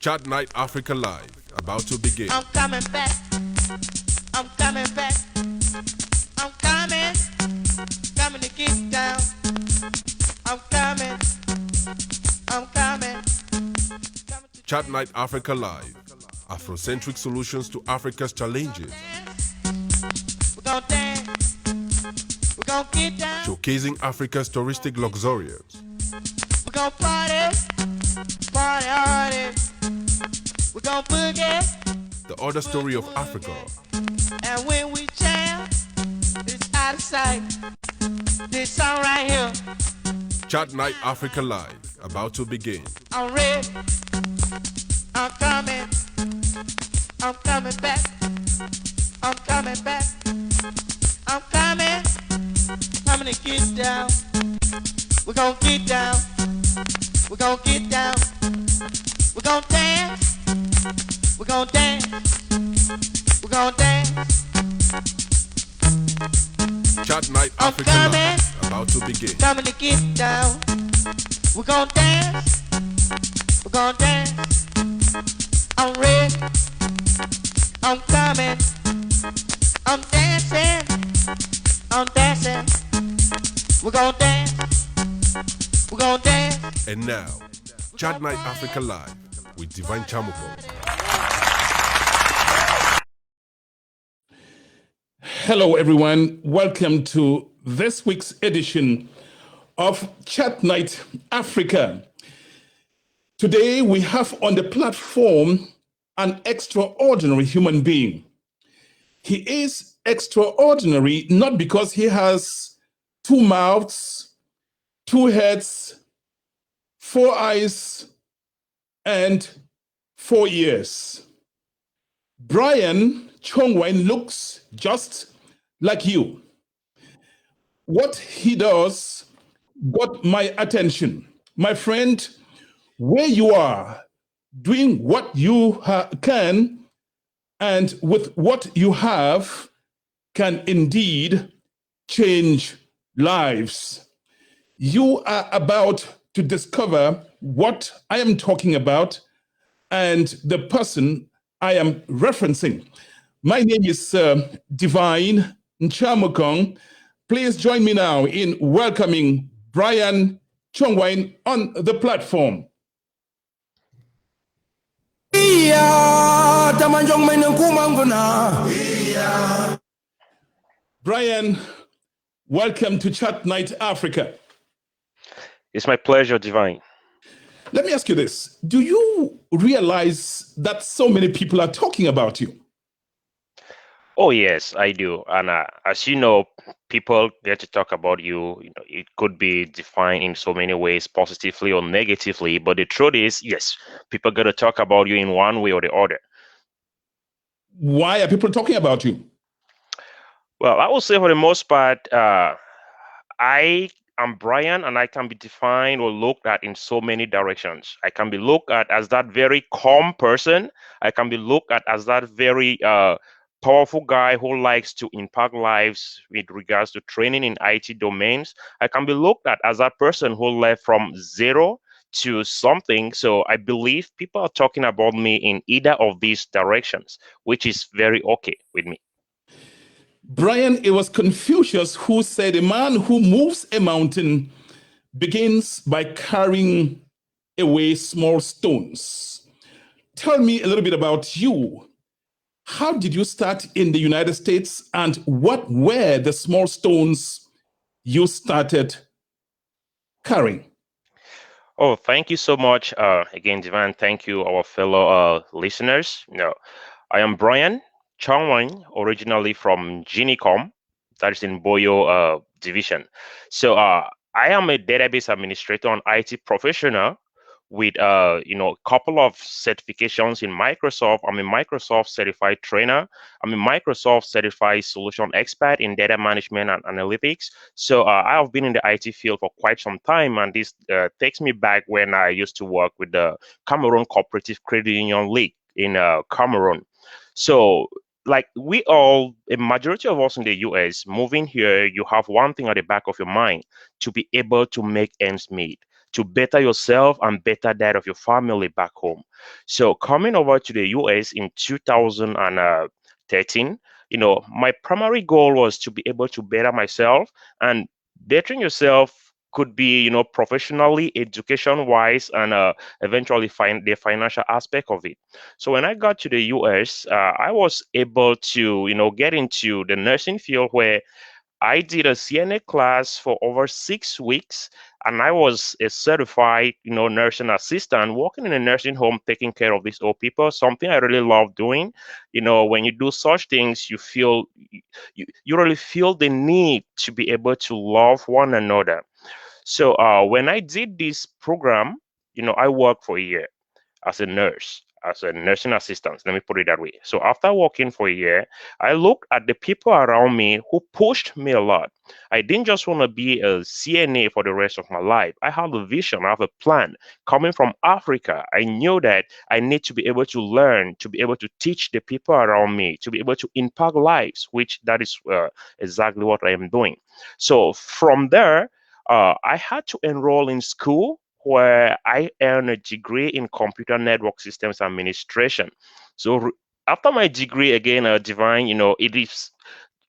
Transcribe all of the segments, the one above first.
Chat Night Africa Live, about to begin. I'm coming back. I'm coming back. I'm coming. Coming to get down. I'm coming. I'm coming. Chat Night Africa Live, Afrocentric solutions to Africa's challenges. We're gonna dance. We're gonna get down. Showcasing Africa's touristic luxuriance. We're gonna party. Party hardy. We're gonna boogie. The other story of Africa. And when we jam, it's out of sight. This song right here. Chat Night Africa Live, about to begin. I'm ready. I'm coming. I'm coming back. I'm coming back. I'm coming. Coming to get down. We're gonna get down. We're gonna get down. We're gonna dance. We're gonna dance. We're gonna dance. Chat Night I'm Africa coming. Live, about to begin. Coming to get down. We're gonna dance. We're gonna dance. I'm ready. I'm coming. I'm dancing. I'm dancing. We're gonna dance. We're gonna dance. And now, Chat Night Africa Live with Divine Chamuko. Hello, everyone. Welcome to this week's edition of Chat Night Africa. Today, we have on the platform an extraordinary human being. He is extraordinary not because he has two mouths, two heads, four eyes, and 4 ears. Brian Chongwen looks just like you. What he does got my attention. My friend, where you are, doing what you can, and with what you have, can indeed change lives. You are about to discover what I am talking about and the person I am referencing. My name is Divine Nchamukong. Please join me now in welcoming Brian Chongwen on the platform. Brian, welcome to Chat Night Africa. It's my pleasure, Divine. Let me ask you this. Do you realize that so many people are talking about you? Oh, yes, I do. And as you know, people get to talk about you. It could be defined in so many ways, positively or negatively. But the truth is, yes, people get to talk about you in one way or the other. Why are people talking about you? Well, I will say for the most part, I am Brian, and I can be defined or looked at in so many directions. I can be looked at as that very calm person. I can be looked at as that very powerful guy who likes to impact lives with regards to training in IT domains. I can be looked at as that person who left from zero to something. So I believe people are talking about me in either of these directions, which is very okay with me. Brian, it was Confucius who said a man who moves a mountain begins by carrying away small stones. Tell me a little bit about you. How did you start in the United States, and what were the small stones you started carrying? Oh, thank you so much. Again, Divine, thank you, our fellow listeners. I am Brian Chongwen, originally from Ginicom, that is in Boyo division. So I am a database administrator and IT professional with a couple of certifications in Microsoft. I'm a Microsoft certified trainer. I'm a Microsoft certified solution expert in data management and analytics. So I have been in the IT field for quite some time, and this takes me back when I used to work with the Cameroon Cooperative Credit Union League in Cameroon. So like a majority of us in the US, moving here, you have one thing at the back of your mind: to be able to make ends meet, to better yourself and better that of your family back home. So coming over to the US in 2013, my primary goal was to be able to better myself, and bettering yourself could be, professionally, education wise, and eventually find the financial aspect of it. So when I got to the US, I was able to, get into the nursing field, where I did a CNA class for over 6 weeks, and I was a certified, nursing assistant working in a nursing home taking care of these old people. Something I really love doing. When you do such things, you really feel the need to be able to love one another. So when I did this program, I worked for a year as a nurse, as a nursing assistant. Let me put it that way. So after working for a year, I looked at the people around me who pushed me a lot. I didn't just want to be a CNA for the rest of my life. I have a vision, I have a plan. Coming from Africa, I knew that I need to be able to learn, to be able to teach the people around me, to be able to impact lives, which that is exactly what I am doing. So from there, I had to enroll in school, where I earned a degree in computer network systems administration. So after my degree, again, Divine, it is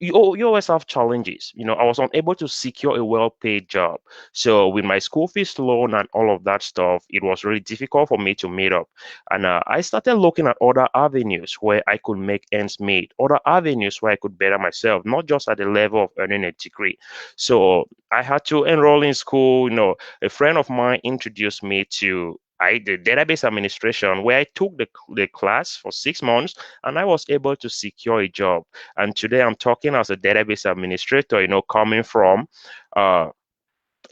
you always have challenges. I was unable to secure a well-paid job. So with my school fees loan and all of that stuff, it was really difficult for me to meet up. And I started looking at other avenues where I could make ends meet, other avenues where I could better myself, not just at the level of earning a degree. So I had to enroll in school. A friend of mine introduced me to the database administration, where I took the class for 6 months, and I was able to secure a job. And today I'm talking as a database administrator, coming from a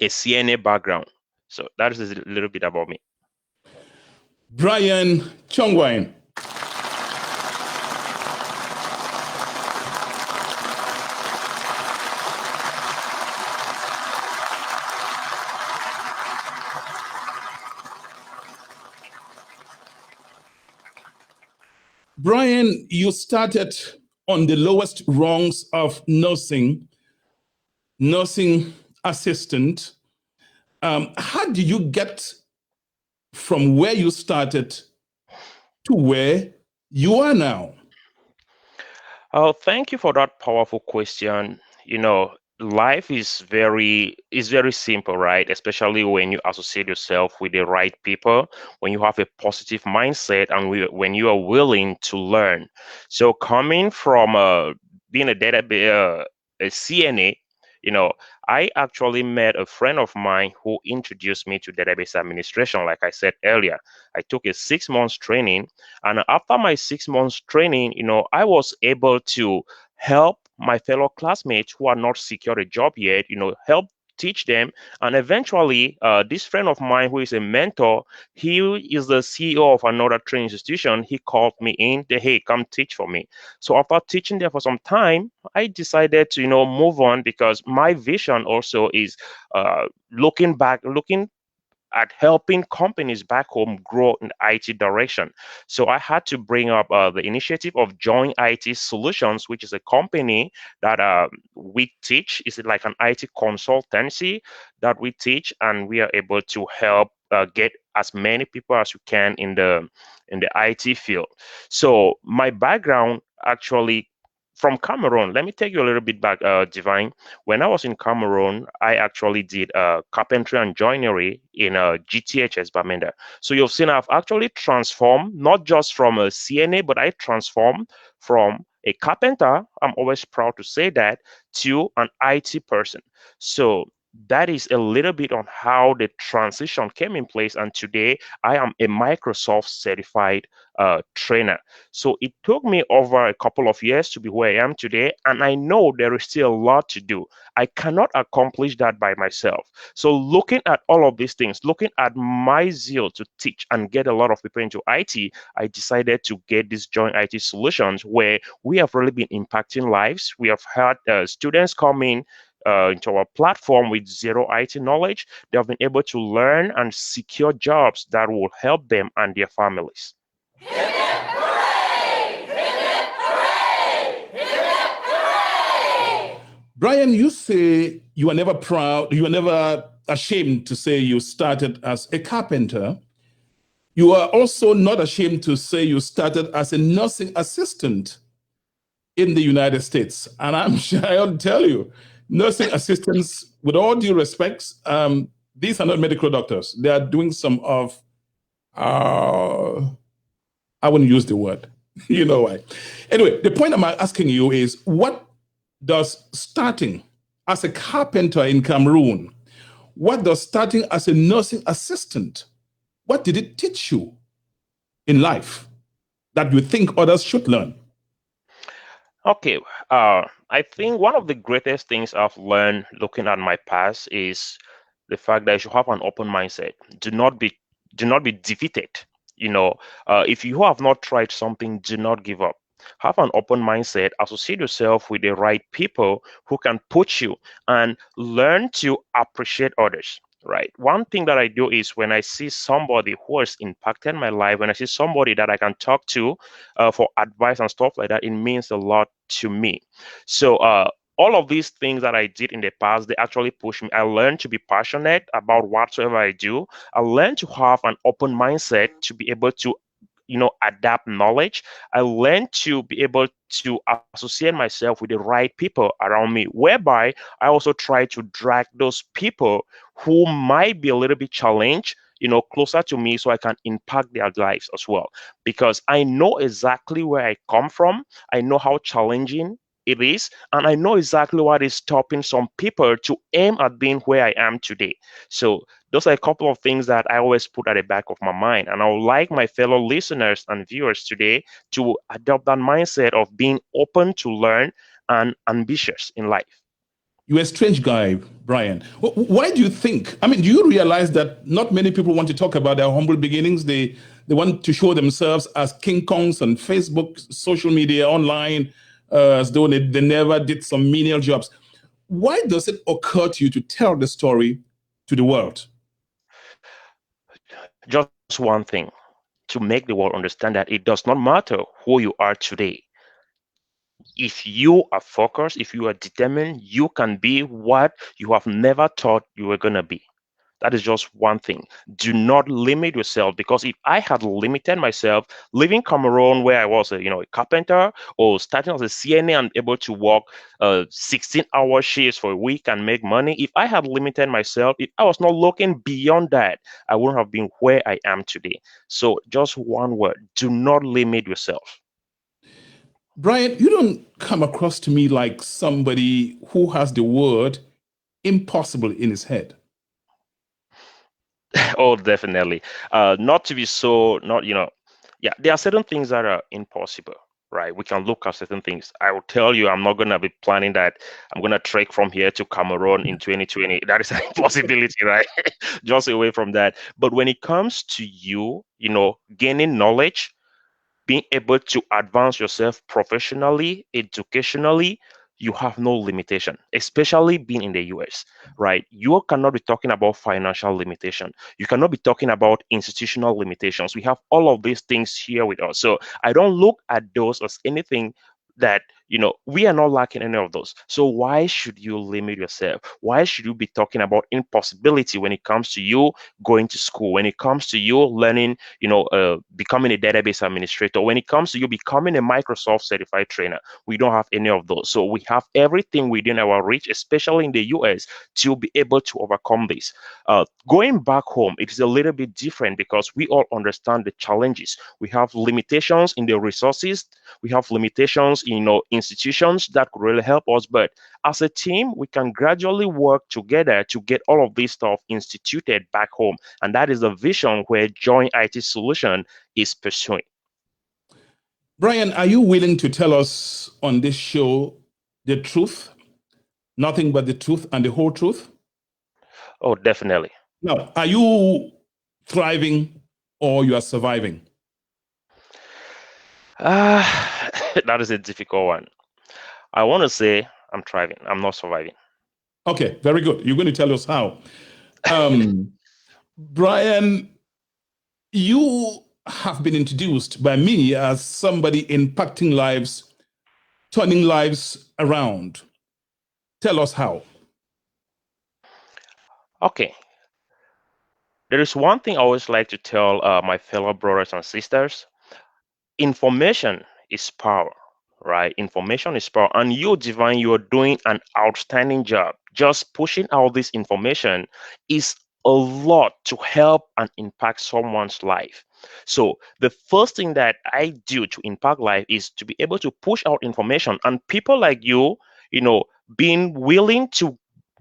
CNA background. So that is a little bit about me. Brian Chongwine. Brian, you started on the lowest rungs of nursing assistant. How did you get from where you started to where you are now? Oh, thank you for that powerful question. Life is very simple, right? Especially when you associate yourself with the right people, when you have a positive mindset, and when you are willing to learn. So coming from being a a CNA, you know, I actually met a friend of mine who introduced me to database administration. Like I said earlier, I took a 6 months training, and after my 6 months training, I was able to help my fellow classmates who are not secured a job yet, help teach them. And eventually, this friend of mine who is a mentor, he is the CEO of another training institution. He called me in, hey, come teach for me. So after teaching there for some time, I decided to, move on, because my vision also is looking at helping companies back home grow in the IT direction. So I had to bring up the initiative of Join IT Solutions, which is a company that we teach. Is it like an IT consultancy that we teach, and we are able to help get as many people as we can in the IT field. So my background actually from Cameroon. Let me take you a little bit back, Divine. When I was in Cameroon, I actually did carpentry and joinery in GTHS Bamenda. So you've seen I've actually transformed, not just from a CNA, but I transformed from a carpenter, I'm always proud to say that, to an IT person. So that is a little bit on how the transition came in place. And today I am a Microsoft certified trainer. So it took me over a couple of years to be where I am today, and I know there is still a lot to do. I cannot accomplish that by myself. So looking at all of these things, looking at my zeal to teach and get a lot of people into IT, I decided to get this Joint IT Solutions, where we have really been impacting lives. We have had students come in into our platform with zero IT knowledge. They have been able to learn and secure jobs that will help them and their families. Brian, you say you are never proud, you are never ashamed to say you started as a carpenter. You are also not ashamed to say you started as a nursing assistant in the United States. And I'm sure I'll tell you, nursing assistants, with all due respects, these are not medical doctors. They are doing some of, I wouldn't use the word. You know why. Anyway, the point I'm asking you is, what does starting as a carpenter in Cameroon, what does starting as a nursing assistant, what did it teach you in life that you think others should learn? Okay, I think one of the greatest things I've learned looking at my past is the fact that you should have an open mindset. Do not be defeated. If you have not tried something, do not give up. Have an open mindset. Associate yourself with the right people who can push you, and learn to appreciate others. Right. One thing that I do is when I see somebody who has impacted my life, when I see somebody that I can talk to for advice and stuff like that, it means a lot to me. So all of these things that I did in the past, they actually push me. I learned to be passionate about whatsoever I do. I learned to have an open mindset to be able to adapt knowledge. I learned to be able to associate myself with the right people around me, whereby I also try to drag those people who might be a little bit challenged, closer to me, so I can impact their lives as well. Because I know exactly where I come from. I know how challenging it is, and I know exactly what is stopping some people to aim at being where I am today. So those are a couple of things that I always put at the back of my mind. And I would like my fellow listeners and viewers today to adopt that mindset of being open to learn and ambitious in life. You're a strange guy, Brian. Why do you think? I mean, do you realize that not many people want to talk about their humble beginnings? They want to show themselves as King Kongs on Facebook, social media, online, as though they never did some menial jobs. Why does it occur to you to tell the story to the world? Just one thing, to make the world understand that it does not matter who you are today. If you are focused, if you are determined, you can be what you have never thought you were going to be. That is just one thing. Do not limit yourself, because if I had limited myself, living Cameroon where I was a carpenter, or starting as a CNA and able to work 16-hour shifts for a week and make money, if I had limited myself, if I was not looking beyond that, I wouldn't have been where I am today. So just one word: do not limit yourself. Brian, you don't come across to me like somebody who has the word impossible in his head. Oh, definitely. Not to be so, not, yeah, there are certain things that are impossible, right? We can look at certain things. I will tell you, I'm not going to be planning that I'm going to trek from here to Cameroon in 2020. That is an impossibility, right? Just away from that. But when it comes to you, gaining knowledge, being able to advance yourself professionally, educationally, you have no limitation, especially being in the US, right? You cannot be talking about financial limitation. You cannot be talking about institutional limitations. We have all of these things here with us. So I don't look at those as anything that, we are not lacking any of those. So why should you limit yourself? Why should you be talking about impossibility when it comes to you going to school, when it comes to you learning, becoming a database administrator, when it comes to you becoming a Microsoft certified trainer? We don't have any of those. So we have everything within our reach, especially in the US, to be able to overcome this. Going back home, it is a little bit different, because we all understand the challenges. We have limitations in the resources. We have limitations in institutions that could really help us. But as a team, we can gradually work together to get all of this stuff instituted back home. And that is the vision where Joint IT Solution is pursuing. Brian, are you willing to tell us on this show the truth, nothing but the truth and the whole truth? Oh, definitely. Now, are you thriving or you are surviving? That is a difficult one. I want to say I'm thriving. I'm not surviving. Okay, very good. You're going to tell us how. Brian, you have been introduced by me as somebody impacting lives, turning lives around. Tell us how. Okay, there is one thing I always like to tell my fellow brothers and sisters. Information is power, right? Information is power. And you, Divine, you're doing an outstanding job. Just pushing out this information is a lot to help and impact someone's life. So, the first thing that I do to impact life is to be able to push out information. And people like you know, being willing to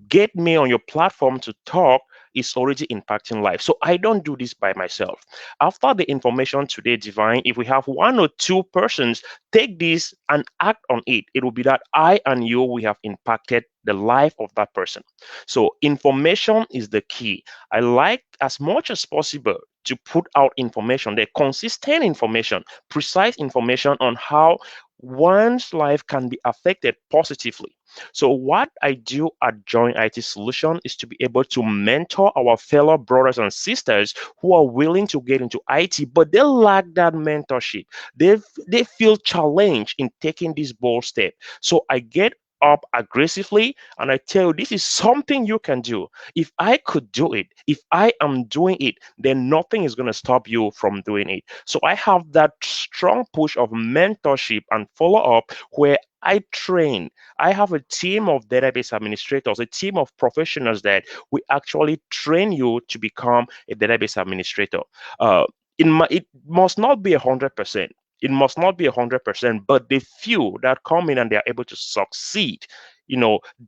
get me on your platform to talk is already impacting life. So I don't do this by myself. After the information today, Divine, if we have one or two persons take this and act on it, it will be that I and you, we have impacted the life of that person. So information is the key. I like as much as possible to put out information, the consistent information, precise information on how one's life can be affected positively. So what I do at Join IT Solution is to be able to mentor our fellow brothers and sisters who are willing to get into IT, but they lack that mentorship. They feel challenged in taking this bold step. So I get up aggressively and I tell you this is something you can do. If I could do it, if I am doing it, then nothing is going to stop you from doing it. So I have that strong push of mentorship and follow up where I train. I have a team of database administrators, a team of professionals that we actually train you to become a database administrator. Uh, it must not be 100%. It must not be 100%, but the few that come in and they are able to succeed,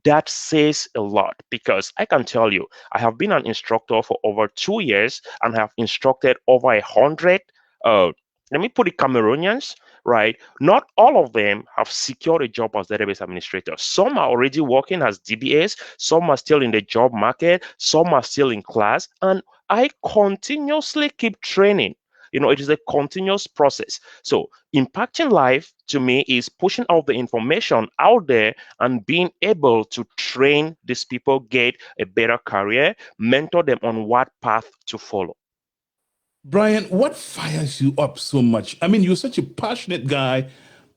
that says a lot because I can tell you, I have been an instructor for over 2 years and have instructed over 100. Uh, let me put it Cameroonians, right? Not all of them have secured a job as database administrators. Some are already working as DBAs, some are still in the job market, some are still in class, and I continuously keep training. It is a continuous process. So, impacting life to me is pushing out the information out there and being able to train these people, get a better career, mentor them on what path to follow. Brian, what fires you up so much? I mean, you're such a passionate guy,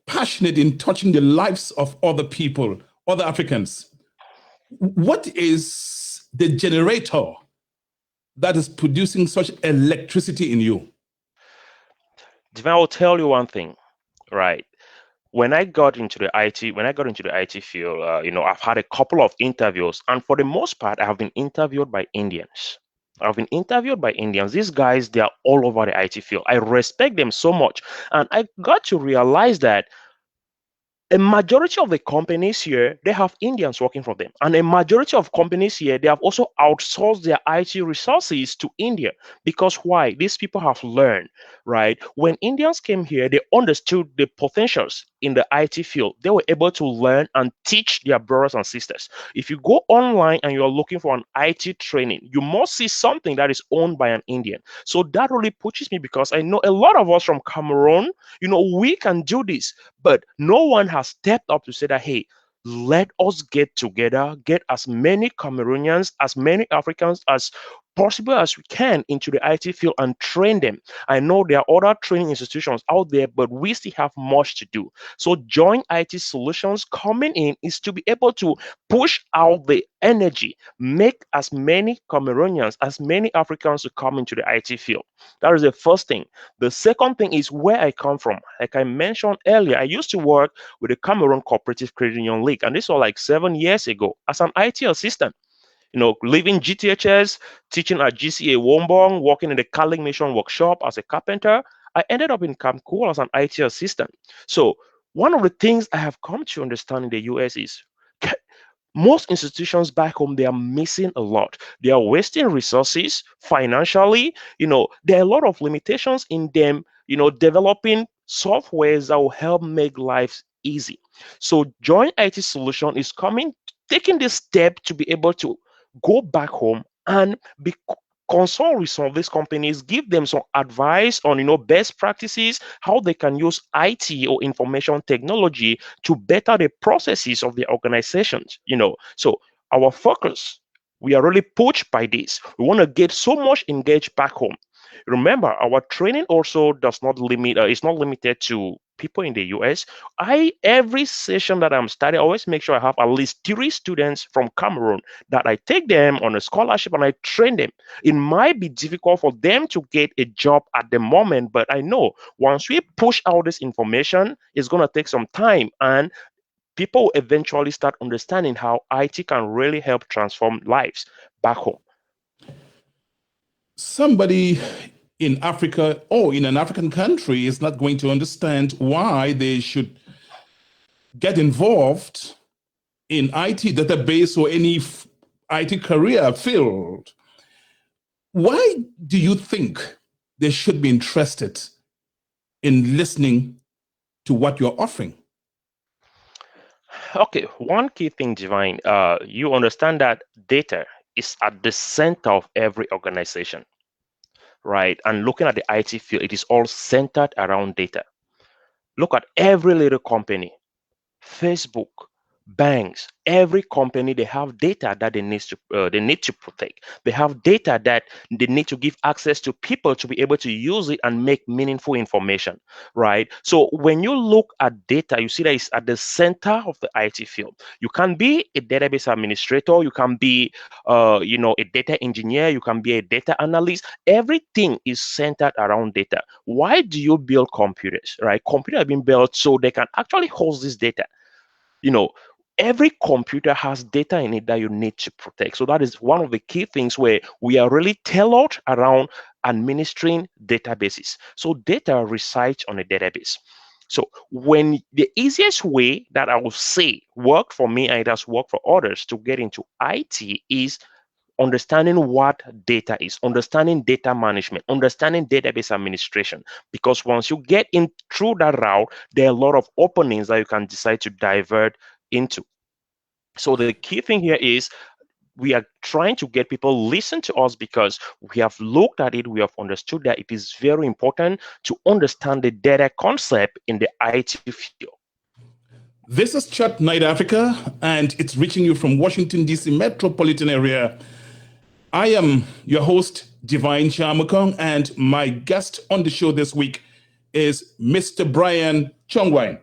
passionate in touching the lives of other people, other Africans. What is the generator that is producing such electricity in you? Divine, I will tell you one thing, right? When I got into the IT field, I've had a couple of interviews, and for the most part, I have been interviewed by Indians. I've been interviewed by Indians. These guys, they are all over the IT field. I respect them so much, and I got to realize that a majority of the companies here they have Indians working for them, and a majority of companies here they have also outsourced their IT resources to India. Because why? These people have learned, right? When Indians came here, they understood the potentials in the IT field. They were able to learn and teach their brothers and sisters. If you go online and you are looking for an IT training, you must see something that is owned by an Indian. So that really pushes me because I know a lot of us from Cameroon, we can do this, but no one has stepped up to say that, hey, let us get together, get as many Cameroonians, as many Africans as possible as we can into the IT field and train them. I know there are other training institutions out there, but we still have much to do. So Join IT Solutions coming in is to be able to push out the energy, make as many Cameroonians, as many Africans to come into the IT field. That is the first thing. The second thing is where I come from. Like I mentioned earlier, I used to work with the Cameroon Cooperative Credit Union League, and this was like 7 years ago as an IT assistant. Leaving GTHS, teaching at GCA Wombong, working in the Carling Mission workshop as a carpenter. I ended up in Camcool as an IT assistant. So one of the things I have come to understand in the US is most institutions back home they are missing a lot. They are wasting resources financially. There are a lot of limitations in them, developing softwares that will help make life easy. So Join IT Solution is taking this step to be able to go back home and be consult with some of these companies, give them some advice on best practices, how they can use IT or information technology to better the processes of the organizations. So our focus, we are really pushed by this. We want to get so much engaged back home. Remember, our training also does not limit. It's not limited to people in the US. I every session that I'm studying, I always make sure I have at least 3 students from Cameroon that I take them on a scholarship and I train them. It might be difficult for them to get a job at the moment, but I know once we push out this information, it's gonna take some time, and people eventually start understanding how IT can really help transform lives back home. Somebody in Africa or in an African country is not going to understand why they should get involved in IT database or any IT career field. Why do you think they should be interested in listening to what you're offering? Okay, one key thing, Divine, you understand that data is at the center of every organization, right? And looking at the IT field, it is all centered around data. Look at every little company, Facebook, banks, every company, they have data that they need to protect. They have data that they need to give access to people to be able to use it and make meaningful information, right? So when you look at data, you see that it's at the center of the IT field. You can be a database administrator, you can be a data engineer, you can be a data analyst. Everything is centered around data. Why do you build computers, right? Computers have been built so they can actually host this data. you know every computer has data in it that you need to protect. So that is one of the key things where we are really tailored around administering databases. So data resides on a database. So when the easiest way that I would say worked for me and it has worked for others to get into IT is understanding what data is, understanding data management, understanding database administration. Because once you get in through that route, there are a lot of openings that you can decide to divert into. So the key thing here is we are trying to get people listen to us because we have looked at it, we have understood that it is very important to understand the data concept in the IT field. This is Chat Night Africa, and it's reaching you from Washington, D.C. metropolitan area. I am your host, Divine Chamakong, and my guest on the show this week is Mr. Brian Chongwine.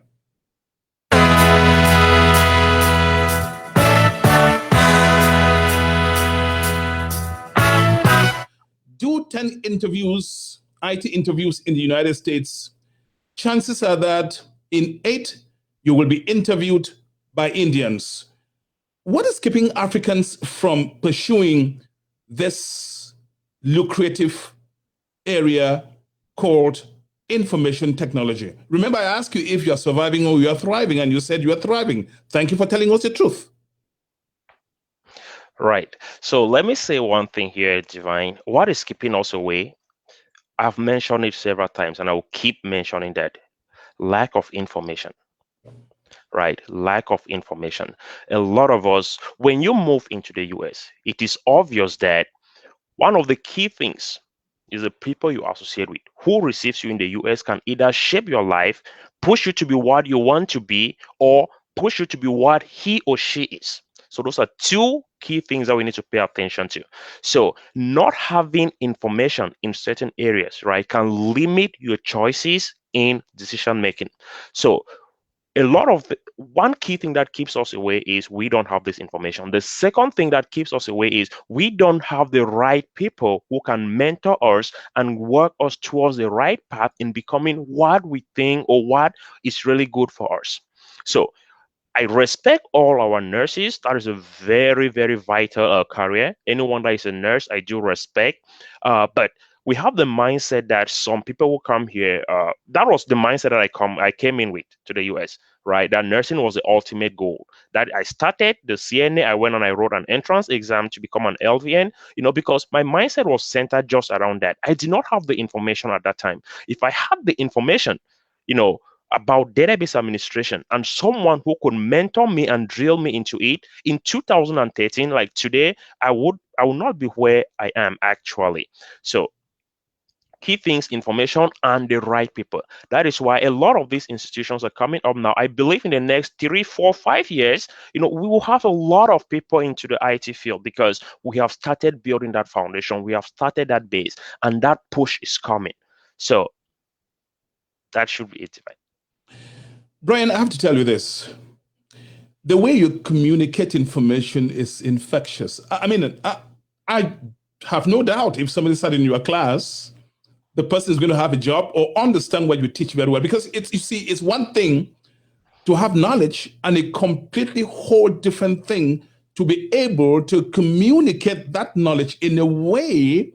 Do 10 interviews, IT interviews in the United States. Chances are that in 8, you will be interviewed by Indians. What is keeping Africans from pursuing this lucrative area called information technology? Remember, I asked you if you're surviving or you're thriving, and you said you're thriving. Thank you for telling us the truth. Right. So let me say one thing here, Divine. What is keeping us away? I've mentioned it several times and I will keep mentioning that lack of information. Right? Lack of information. A lot of us, when you move into the US, it is obvious that one of the key things is the people you associate with. Who receives you in the US can either shape your life, push you to be what you want to be, or push you to be what he or she is. So those are 2 key things that we need to pay attention to. So not having information in certain areas, right, can limit your choices in decision making. So a lot of one key thing that keeps us away is we don't have this information. The second thing that keeps us away is we don't have the right people who can mentor us and work us towards the right path in becoming what we think or what is really good for us. So I respect all our nurses. That is a very, very vital career. Anyone that is a nurse, I do respect. But we have the mindset that some people will come here. That was the mindset that I came in with to the US, right? That nursing was the ultimate goal. That I started the CNA, I went and I wrote an entrance exam to become an LVN, because my mindset was centered just around that. I did not have the information at that time. If I had the information, you know, about database administration and someone who could mentor me and drill me into it in 2013, like today, I would not be where I am actually. So key things, information, and the right people. That is why a lot of these institutions are coming up now. I believe in the next 3, 4, 5 years, we will have a lot of people into the IT field because we have started building that foundation, we have started that base, and that push is coming. So that should be it. Brian, I have to tell you this. The way you communicate information is infectious. I mean, I have no doubt if somebody sat in your class, the person is going to have a job or understand what you teach very well. Because it's one thing to have knowledge and a completely whole different thing to be able to communicate that knowledge in a way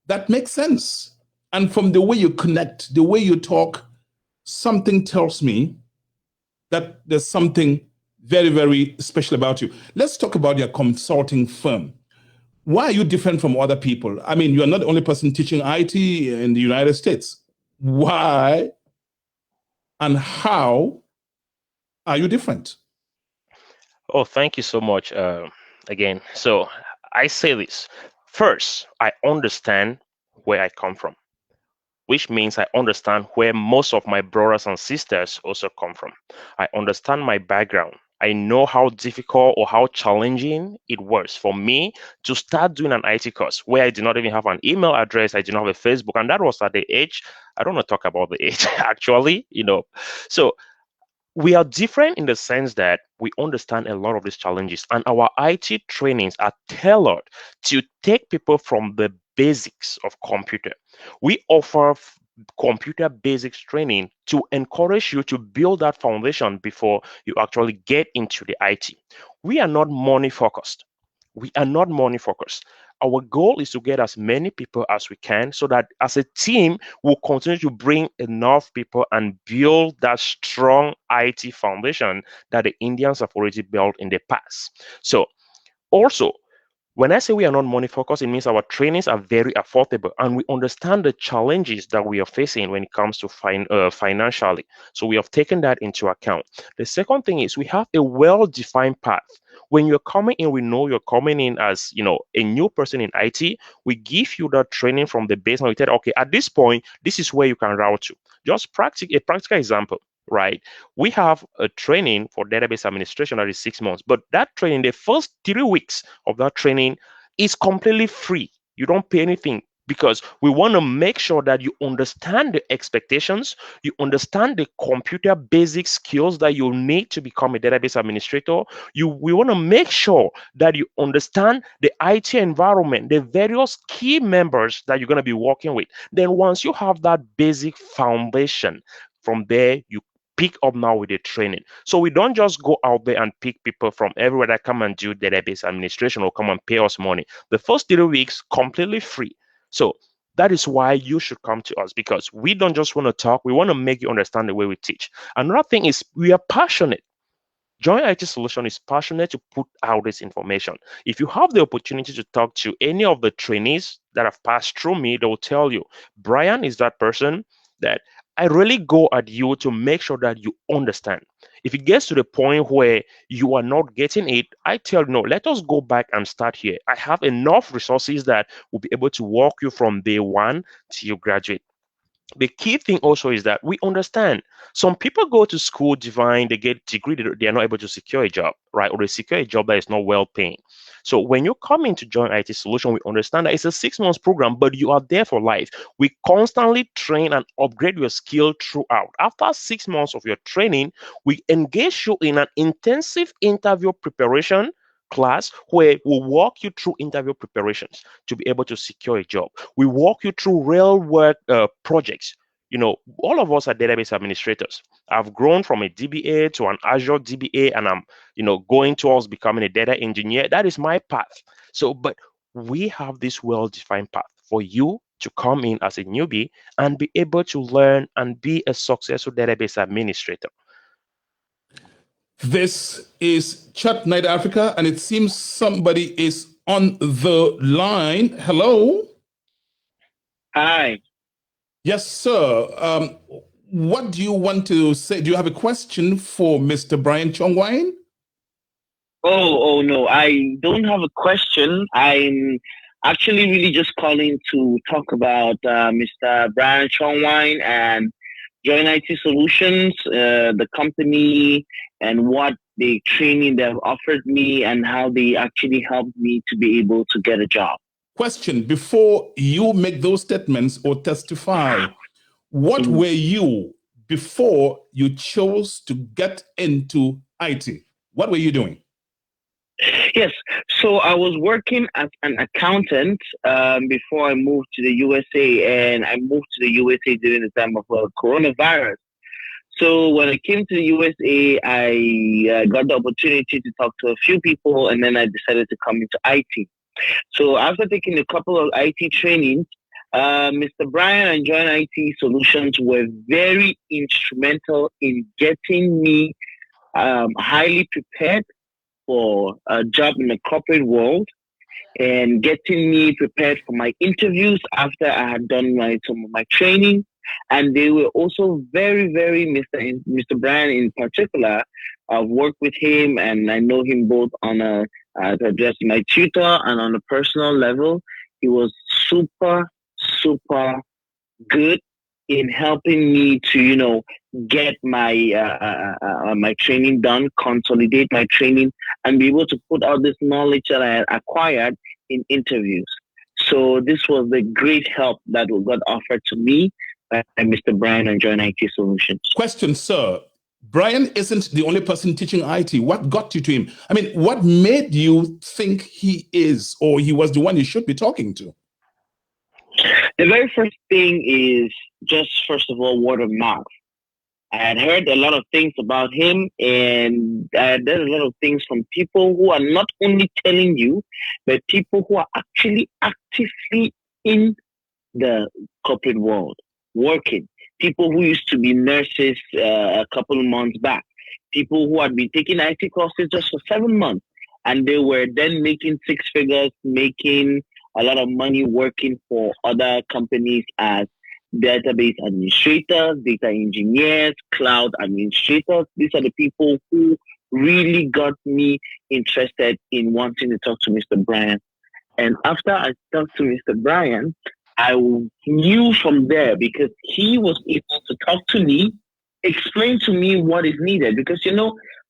that makes sense. And from the way you connect, the way you talk, something tells me that there's something very, very special about you. Let's talk about your consulting firm. Why are you different from other people? I mean, you're not the only person teaching IT in the United States. Why and how are you different? Oh, thank you so much again. So I say this. First, I understand where I come from, which means I understand where most of my brothers and sisters also come from. I understand my background. I know how difficult or how challenging it was for me to start doing an IT course where I did not even have an email address, I did not have a Facebook, and that was at the age, I don't want to talk about the age actually. So we are different in the sense that we understand a lot of these challenges, and our IT trainings are tailored to take people from the basics of computer. We offer computer basics training to encourage you to build that foundation before you actually get into the IT. We are not money focused. We are not money focused. Our goal is to get as many people as we can so that as a team, we'll continue to bring enough people and build that strong IT foundation that the Indians have already built in the past. So, also, when I say we are not money focused, it means our trainings are very affordable and we understand the challenges that we are facing when it comes to financially. So we have taken that into account. The second thing is we have a well-defined path. When you're coming in, we know you're coming in as a new person in IT. We give you that training from the base and we tell, okay, at this point, this is where you can route to. Just a practical example. Right, we have a training for database administration that is 6 months, but that training, the first 3 weeks of that training is completely free. You don't pay anything because we want to make sure that you understand the expectations, you understand the computer basic skills that you need to become a database administrator. We want to make sure that you understand the IT environment, the various key members that you're going to be working with. Then once you have that basic foundation, from there you pick up now with the training. So we don't just go out there and pick people from everywhere that come and do database administration or come and pay us money. The first 3 weeks, completely free. So that is why you should come to us, because we don't just want to talk, we want to make you understand the way we teach. Another thing is we are passionate. Joint IT Solution is passionate to put out this information. If you have the opportunity to talk to any of the trainees that have passed through me, they will tell you, Brian is that person that I really go at you to make sure that you understand. If it gets to the point where you are not getting it, I tell you, no, let us go back and start here. I have enough resources that will be able to walk you from day one till you graduate. The key thing also is that we understand some people go to school divine, they get degree, they are not able to secure a job, right? Or they secure a job that is not well paying. So when you come in to join IT Solution, we understand that it's a 6 months program, but you are there for life. We constantly train and upgrade your skill throughout. After 6 months of your training, we engage you in an intensive interview preparation class where we'll walk you through interview preparations to be able to secure a job. We walk you through real work projects. All of us are database administrators. I've grown from a DBA to an Azure DBA, and I'm, going towards becoming a data engineer. That is my path. So, but we have this well-defined path for you to come in as a newbie and be able to learn and be a successful database administrator. This is Chat Night Africa, and it seems somebody is on the line. Hello. Hi. Yes, sir. What do you want to say? Do you have a question for Mr. Brian Chongwine? Oh no, I don't have a question. I'm Actually, really just calling to talk about Mr. Brian Chongwine and Join IT Solutions, the company, and what the training they've offered me and how they actually helped me to be able to get a job. Question: before you make those statements or testify, what were you before you chose to get into IT? What were you doing? Yes, so I was working as an accountant before I moved to the USA, and I moved to the USA during the time of coronavirus. So when I came to the USA, I got the opportunity to talk to a few people, and then I decided to come into IT. So after taking a couple of IT trainings, Mr. Brian and Join IT Solutions were very instrumental in getting me highly prepared for a job in the corporate world and getting me prepared for my interviews after I had done some of my training. And they were also very, very, Mr. Brian in particular. I've worked with him and I know him both on just my tutor and on a personal level. He was super, super good in helping me to, get my my training done, consolidate my training, and be able to put out this knowledge that I acquired in interviews. So this was the great help that got offered to me by Mr. Brian and Join IT Solutions. Question, sir. Brian isn't the only person teaching IT. What got you to him? I mean, what made you think he is or he was the one you should be talking to? The very first thing is just, first of all, word of mouth. I had heard a lot of things about him, and I had heard a lot of things from people who are not only telling you, but people who are actually actively in the corporate world, working. People who used to be nurses a couple of months back. People who had been taking IT courses just for 7 months, and they were then making six figures, making a lot of money working for other companies as database administrators, data engineers, cloud administrators. These are the people who really got me interested in wanting to talk to Mr. Brian. And after I talked to Mr. Brian, I knew from there because he was able to talk to me, explain to me what is needed. Because,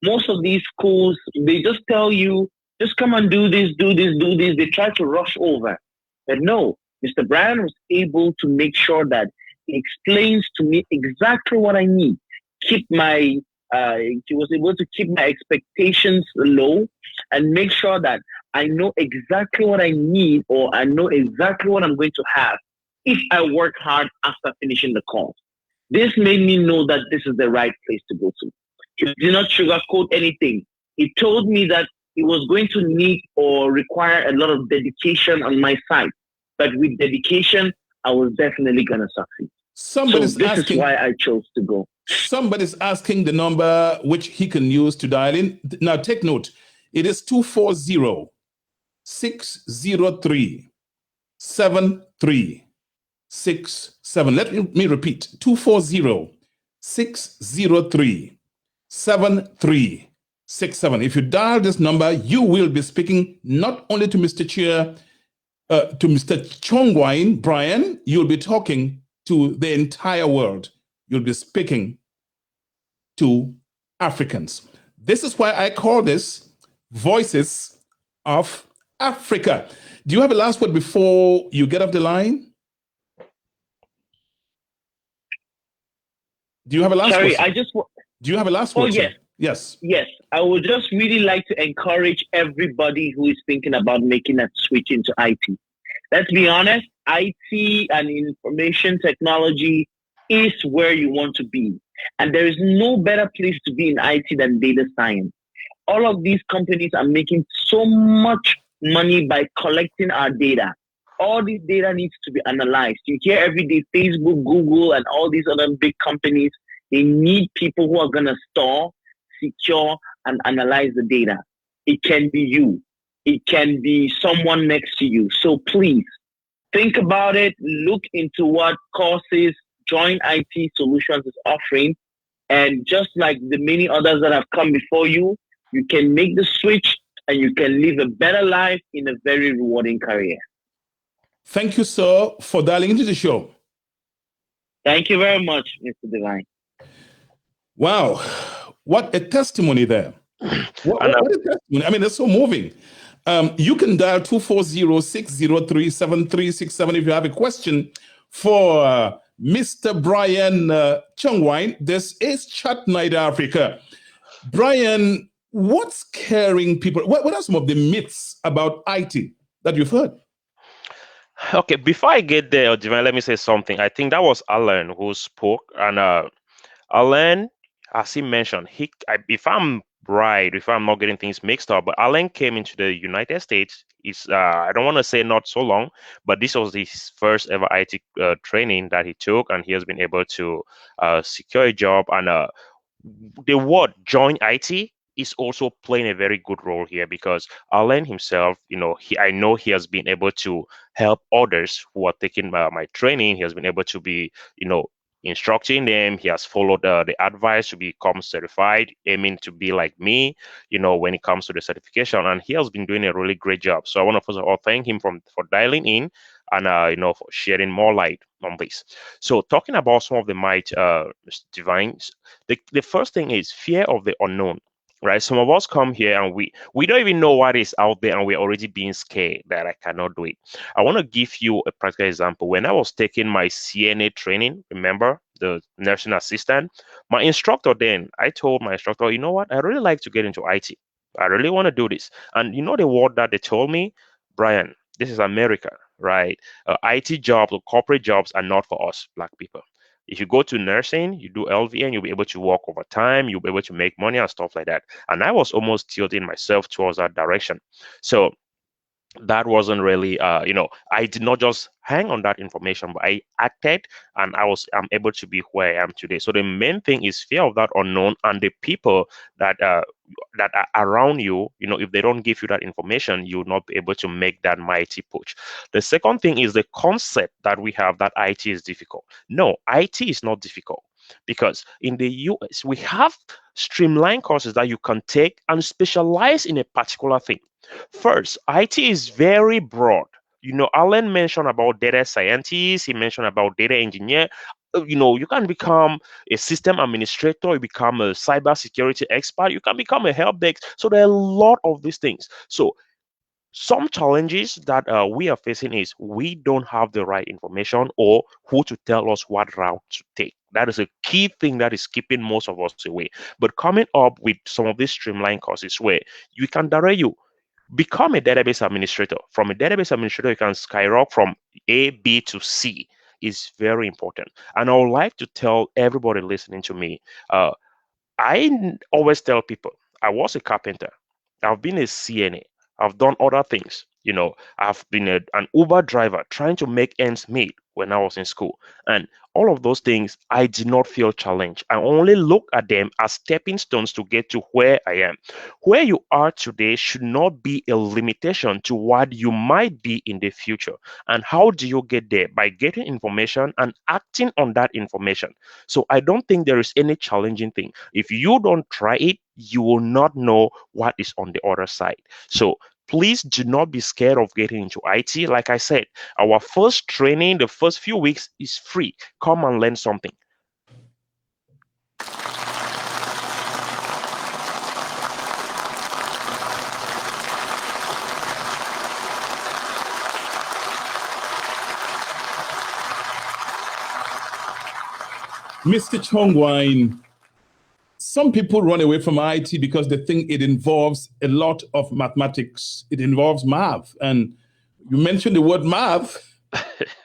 most of these schools, they just tell you, just come and do this, do this, do this. They try to rush over. But no, Mr. Brian was able to make sure that he explains to me exactly what I need. He was able to keep my expectations low and make sure that I know exactly what I need, or I know exactly what I'm going to have if I work hard after finishing the course. This made me know that this is the right place to go to. He did not sugarcoat anything. He told me that he was going to need or require a lot of dedication on my side. But with dedication, I was definitely going to succeed. This is why I chose to go. Somebody's asking the number which he can use to dial in. Now, take note. It is 240-603-7367. Let me repeat. 240-603-7367. If you dial this number, you will be speaking not only to Mr. Mr. Chongwine, Brian, you'll be talking to the entire world. You'll be speaking to Africans. This is why I call this Voices of Africa. Do you have a last word before you get off the line? Do you have a last word? Do you have a last word? Yes. Yes. Yes. I would just really like to encourage everybody who is thinking about making a switch into IT. Let's be honest, IT and information technology is where you want to be. And there is no better place to be in IT than data science. All of these companies are making so much money by collecting our data. All this data needs to be analyzed. You hear every day Facebook, Google, and all these other big companies, they need people who are going to store, secure, and analyze the data. It can be you. It can be someone next to you. So please think about it. Look into what courses Join IT Solutions is offering. And just like the many others that have come before you, you can make the switch and you can live a better life in a very rewarding career. Thank you, sir, for dialing into the show. Thank you very much, Mr. Divine. Wow, what a testimony there. What a testimony. I mean, it's so moving. You can dial 240-603-7367 if you have a question for Mr. Brian Chongwine. This is Chat Night Africa. Brian, what's scaring people? What are some of the myths about IT that you've heard? Okay, before I get there, Divine, let me say something. I think that was Alan who spoke, and Alan, as he mentioned, if I'm right, if I'm not getting things mixed up, but Alan came into the United States. I don't want to say not so long, but this was his first ever IT training that he took, and he has been able to secure a job. And the word join IT is also playing a very good role here, because Alan himself, I know he has been able to help others who are taking my training. He has been able to be, instructing them. He has followed the advice to become certified, aiming to be like me, when it comes to the certification. And he has been doing a really great job. So I want to first of all thank him for dialing in and for sharing more light on this. So talking about some of the might, Mr. Divines, the first thing is fear of the unknown. Right, some of us come here and we don't even know what is out there, and we're already being scared that I cannot do it. I want to give you a practical example. When I was taking my CNA training, remember, the nursing assistant, my instructor then, I told my instructor, you know what, I really like to get into IT. I really want to do this. And you know the word that they told me? Brian, this is America, right? IT jobs or corporate jobs are not for us, black people. If you go to nursing, you do LVN, you'll be able to work overtime, you'll be able to make money and stuff like that. And I was almost tilting myself towards that direction. So that wasn't really I did not just hang on that information, but I acted, and I'm able to be where I am today. So the main thing is fear of that unknown, and the people that are around you. If they don't give you that information, you'll not be able to make that mighty push. The second thing is the concept that we have that IT is difficult. No, IT is not difficult, because in the US we have streamlined courses that you can take and specialize in a particular thing. First, IT is very broad. Alan mentioned about data scientists, he mentioned about data engineer. You can become a system administrator, you become a cyber security expert, you can become a help desk. So there are a lot of these things. So some challenges that we are facing is we don't have the right information or who to tell us what route to take. That is a key thing that is keeping most of us away. But coming up with some of these streamlined courses where you can direct you become a database administrator. From a database administrator, you can skyrocket from A, B to C. Is very important. And I would like to tell everybody listening to me, always tell people, I was a carpenter. I've been a CNA. I've done other things. I've been an Uber driver trying to make ends meet when I was in school. And all of those things, I did not feel challenged. I only look at them as stepping stones to get to where I am. Where you are today should not be a limitation to what you might be in the future. And how do you get there? By getting information and acting on that information. So I don't think there is any challenging thing. If you don't try it, you will not know what is on the other side. So please do not be scared of getting into IT. Like I said, our first training, the first few weeks is free. Come and learn something. Mr. Chongwine, some people run away from IT because they think it involves a lot of mathematics. It involves math. And you mentioned the word math,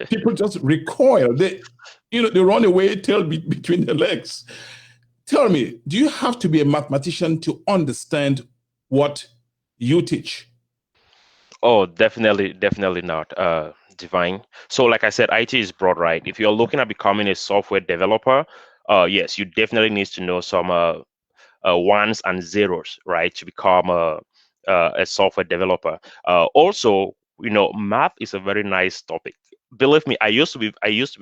people just recoil. They run away, tail between their legs. Tell me, do you have to be a mathematician to understand what you teach? Oh, definitely not, Divine. So, like I said, IT is broad, right? If you're looking at becoming a software developer, yes, you definitely need to know some ones and zeros, right, to become a software developer. Also, math is a very nice topic. Believe me, I used to be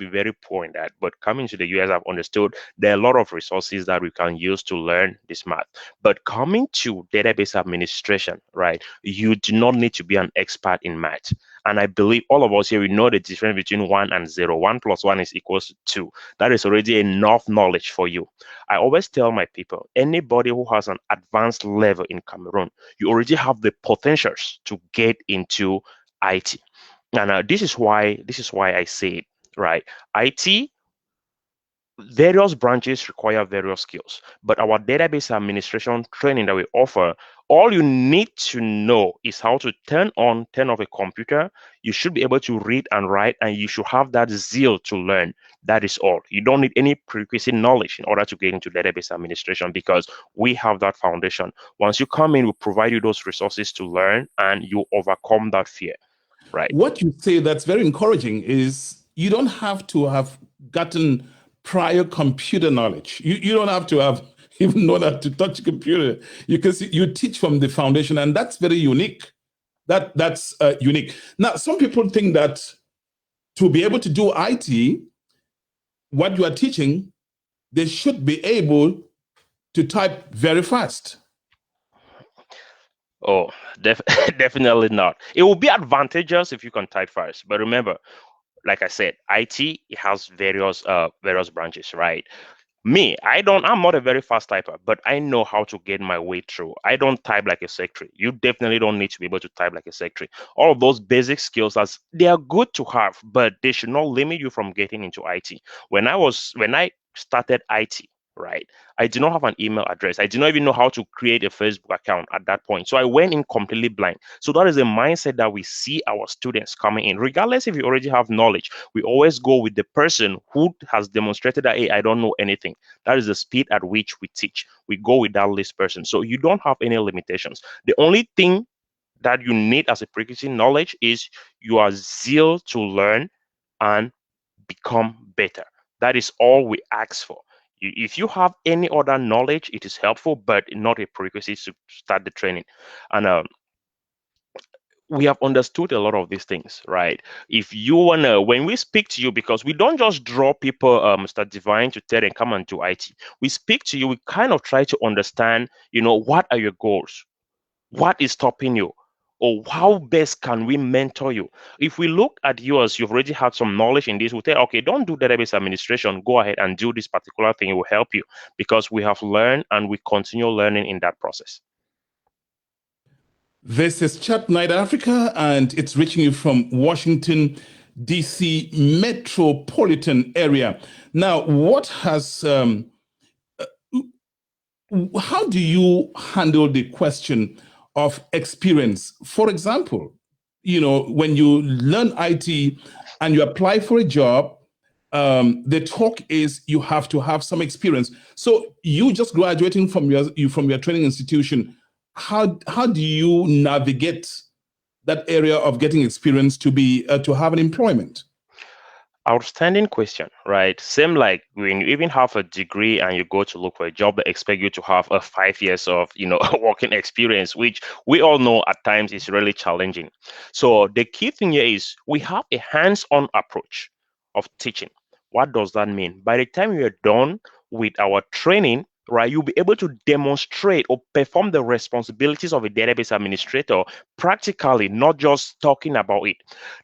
very poor in that, but coming to the US, I've understood there are a lot of resources that we can use to learn this math. But coming to database administration, right, you do not need to be an expert in math. And I believe all of us here, we know the difference between 1 and 0. 1 plus 1 is equals to 2. That is already enough knowledge for you. I always tell my people, anybody who has an advanced level in Cameroon, you already have the potentials to get into IT. And this is why I say it, right? IT, various branches require various skills, but our database administration training that we offer, all you need to know is how to turn off a computer. You should be able to read and write, and you should have that zeal to learn. That is all. You don't need any prerequisite knowledge in order to get into database administration, because we have that foundation. Once you come in, we provide you those resources to learn, and you overcome that fear. Right. What you say that's very encouraging is you don't have to have gotten prior computer knowledge. You don't have to have even known how to touch a computer. You teach from the foundation, and that's very unique. That's unique. Now, some people think that to be able to do IT, what you are teaching, they should be able to type very fast. Oh, definitely not. It will be advantageous if you can type fast. But remember, like I said, IT, it has various branches, right? I'm not a very fast typer, but I know how to get my way through. I don't type like a secretary. You definitely don't need to be able to type like a secretary. All of those basic skills, they are good to have, but they should not limit you from getting into IT. When I started IT, right, I did not have an email address. I did not even know how to create a Facebook account at that point. So I went in completely blind. So that is a mindset that we see our students coming in. Regardless if you already have knowledge, we always go with the person who has demonstrated that, hey, I don't know anything. That is the speed at which we teach. We go with that least person. So you don't have any limitations. The only thing that you need as a prerequisite knowledge is your zeal to learn and become better. That is all we ask for. If you have any other knowledge, it is helpful, but not a prerequisite to start the training. And we have understood a lot of these things, right? If you wanna, when we speak to you, because we don't just draw people, Mr. Divine, to tell them come and do IT. We speak to you, we kind of try to understand, what are your goals? What is stopping you? Or how best can we mentor you? If we look at yours, you've already had some knowledge in this. We'll tell, okay, don't do database administration. Go ahead and do this particular thing. It will help you, because we have learned and we continue learning in that process. This is Chat Night Africa, and it's reaching you from Washington, D.C. metropolitan area. Now, how do you handle the question of experience? For example, when you learn IT and you apply for a job, the talk is you have to have some experience. So you just graduating from your training institution, how do you navigate that area of getting experience to have an employment? Outstanding question, right? Same like when you even have a degree and you go to look for a job, they expect you to have a 5 years of working experience, which we all know at times is really challenging. So the key thing here is we have a hands-on approach of teaching. What does that mean? By the time you're done with our training, right, you'll be able to demonstrate or perform the responsibilities of a database administrator practically, not just talking about it.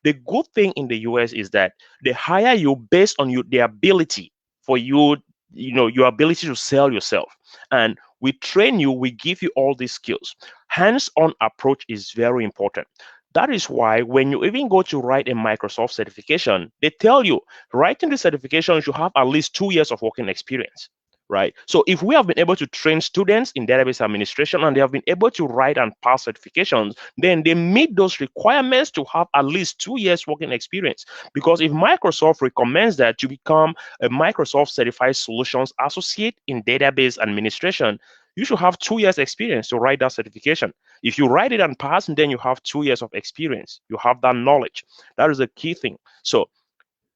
The good thing in the US is that they hire you based on the ability for you, your ability to sell yourself. And we train you, we give you all these skills. Hands-on approach is very important. That is why when you even go to write a Microsoft certification, they tell you writing the certification, you should have at least 2 years of working experience. Right. So if we have been able to train students in database administration and they have been able to write and pass certifications, then they meet those requirements to have at least 2 years working experience. Because if Microsoft recommends that you become a Microsoft Certified Solutions Associate in database administration, you should have 2 years experience to write that certification. If you write it and pass, then you have 2 years of experience. You have that knowledge. That is the key thing. So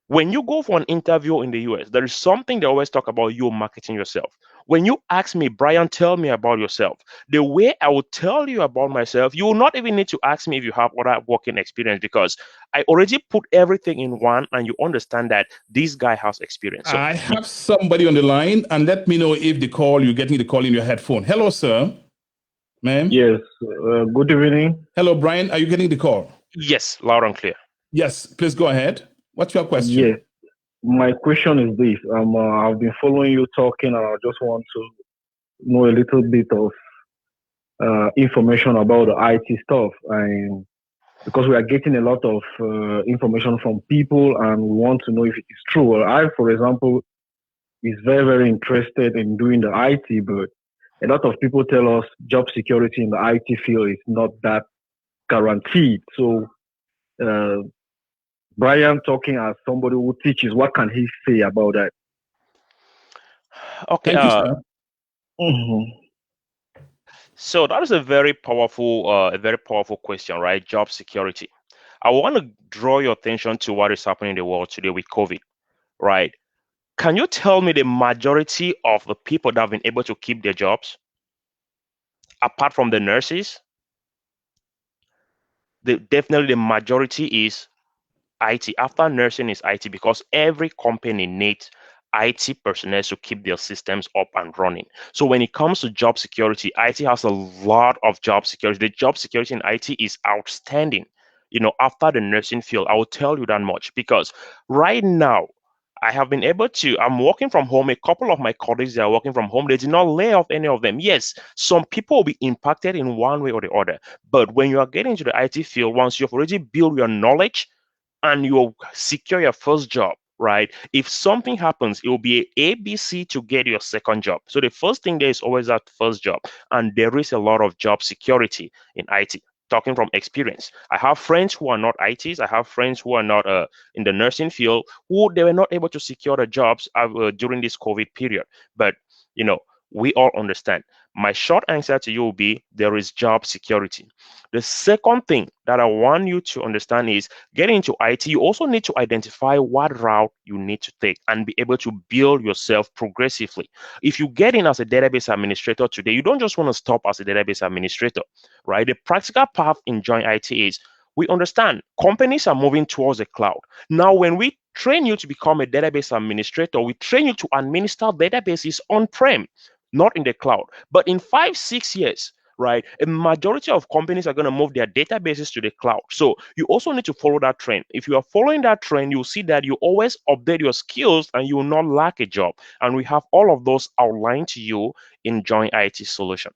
when you go for an interview in the US, there is something they always talk about, you marketing yourself. When you ask me, Brian, tell me about yourself, the way I will tell you about myself, you will not even need to ask me if you have other working experience, because I already put everything in one and you understand that this guy has experience. So, I have somebody on the line, and let me know if you're getting the call in your headphone. Hello, sir. Ma'am? Yes. Good evening. Hello, Brian. Are you getting the call? Yes, loud and clear. Yes, please go ahead. What's your question? Yes. My question is this. I've been following you talking, and I just want to know a little bit of information about the IT stuff. And because we are getting a lot of information from people, and we want to know if it is true. Well, I, for example, is very, very interested in doing the IT, but a lot of people tell us job security in the IT field is not that guaranteed. So, uh, Brian, talking as somebody who teaches, what can he say about that? Okay. Thank you, sir. Mhm. So that is a very powerful question, right? Job security. I want to draw your attention to what is happening in the world today with COVID, right? Can you tell me the majority of the people that have been able to keep their jobs, apart from the nurses? Definitely the majority is IT. After nursing is IT, because every company needs IT personnel to keep their systems up and running. So when it comes to job security, IT has a lot of job security. The job security in IT is outstanding. After the nursing field, I will tell you that much, because right now I have been able to, I'm working from home. A couple of my colleagues, they are working from home. They did not lay off any of them. Yes, some people will be impacted in one way or the other. But when you are getting into the IT field, once you've already built your knowledge, and you'll secure your first job, right? If something happens, it will be a ABC to get your second job. So the first thing there is always that first job, and there is a lot of job security in IT. Talking from experience, I have friends who are not ITs. I have friends who are not in the nursing field, who they were not able to secure the jobs during this COVID period. But you know, we all understand. My short answer to you will be there is job security. The second thing that I want you to understand is, getting into IT, you also need to identify what route you need to take and be able to build yourself progressively. If you get in as a database administrator today, you don't just want to stop as a database administrator, right? The practical path in join IT is, we understand companies are moving towards the cloud. Now, when we train you to become a database administrator, we train you to administer databases on-prem, not in the cloud. But in 5, 6 years, right, a majority of companies are going to move their databases to the cloud. So you also need to follow that trend. If you are following that trend, you'll see that you always update your skills and you will not lack a job. And we have all of those outlined to you in Join IT Solution.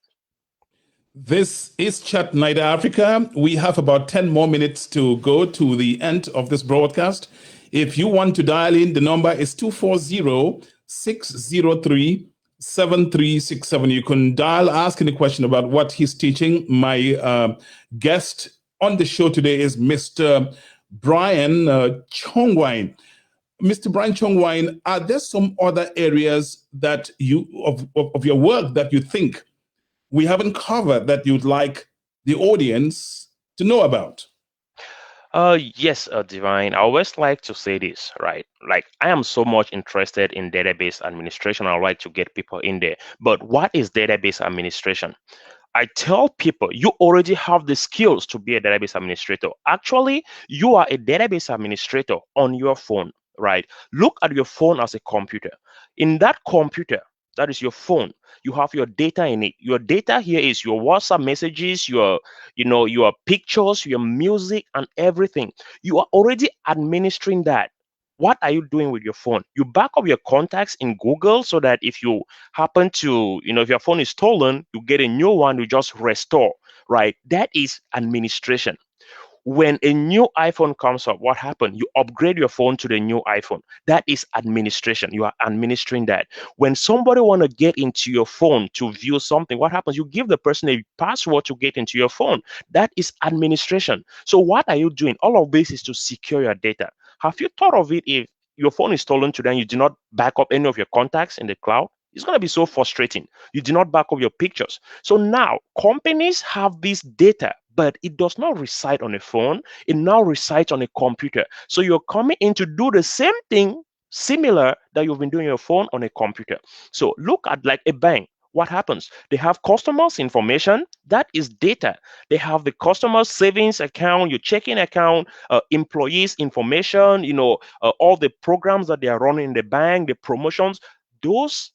This is Chat Night Africa. We have about 10 more minutes to go to the end of this broadcast. If you want to dial in, the number is 240-603-7367. You can dial, ask any question about what he's teaching. My guest on the show today is Mr. Brian Chongwine. Mr. Brian Chongwine, are there some other areas that of your work that you think we haven't covered that you'd like the audience to know about? Yes, Divine. I always like to say this, right? Like, I am so much interested in database administration. I like to get people in there. But what is database administration? I tell people, you already have the skills to be a database administrator. Actually, you are a database administrator on your phone, right? Look at your phone as a computer. In that computer, that is your phone, you have your data in it. Your data here is your WhatsApp messages, your pictures, your music, and everything. You are already administering that. What are you doing with your phone? You back up your contacts in Google, so that if you happen to, if your phone is stolen, you get a new one, you just restore, right? That is administration. When a new iPhone comes up, what happened? You upgrade your phone to the new iPhone. That is administration. You are administering that. When somebody want to get into your phone to view something, what happens? You give the person a password to get into your phone. That is administration. So what are you doing? All of this is to secure your data. Have you thought of it? If your phone is stolen today and you do not back up any of your contacts in the cloud, it's going to be so frustrating. You do not back up your pictures. So now companies have this data, but it does not reside on a phone. It now resides on a computer. So you're coming in to do the same thing similar that you've been doing on your phone on a computer. So look at like a bank. What happens? They have customers' information. That is data. They have the customer savings account, your checking account, employees' information, all the programs that they are running in the bank, the promotions. Those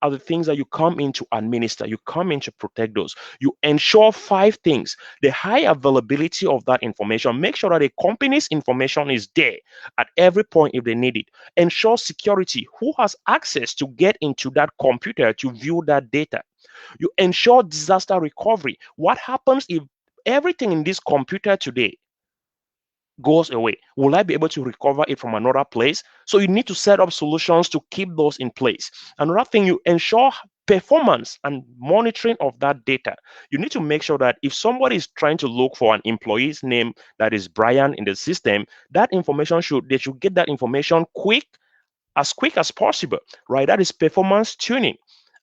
are the things that you come in to administer, you come in to protect those. You ensure 5 things: the high availability of that information, make sure that the company's information is there at every point if they need it. Ensure security, who has access to get into that computer to view that data. You ensure disaster recovery. What happens if everything in this computer today goes away? Will I be able to recover it from another place? So you need to set up solutions to keep those in place. Another thing, you ensure performance and monitoring of that data. You need to make sure that if somebody is trying to look for an employee's name that is Brian in the system, that information they should get that information quick as possible, right? That is performance tuning.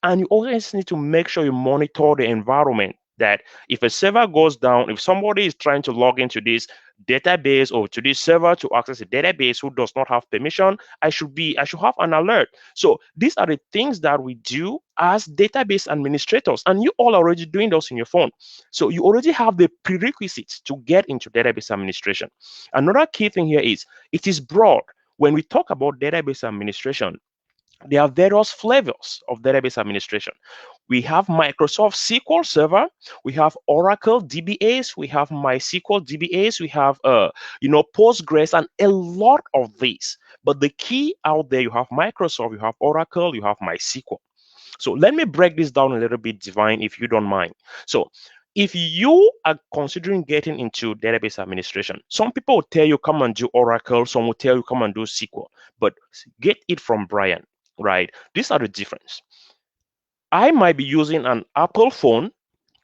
And you always need to make sure you monitor the environment, that if a server goes down, if somebody is trying to log into this database or to this server to access a database who does not have permission, I should have an alert. So these are the things that we do as database administrators, and you all are already doing those in your phone. So you already have the prerequisites to get into database administration. Another key thing here is it is broad. When we talk about database administration, there are various flavors of database administration. We have Microsoft SQL Server, we have Oracle DBAs, we have MySQL DBAs, we have Postgres, and a lot of these. But the key out there, you have Microsoft, you have Oracle, you have MySQL. So let me break this down a little bit, Divine, if you don't mind. So if you are considering getting into database administration, some people will tell you come and do Oracle, some will tell you come and do SQL, but get it from Brian, right? These are the difference. I might be using an Apple phone,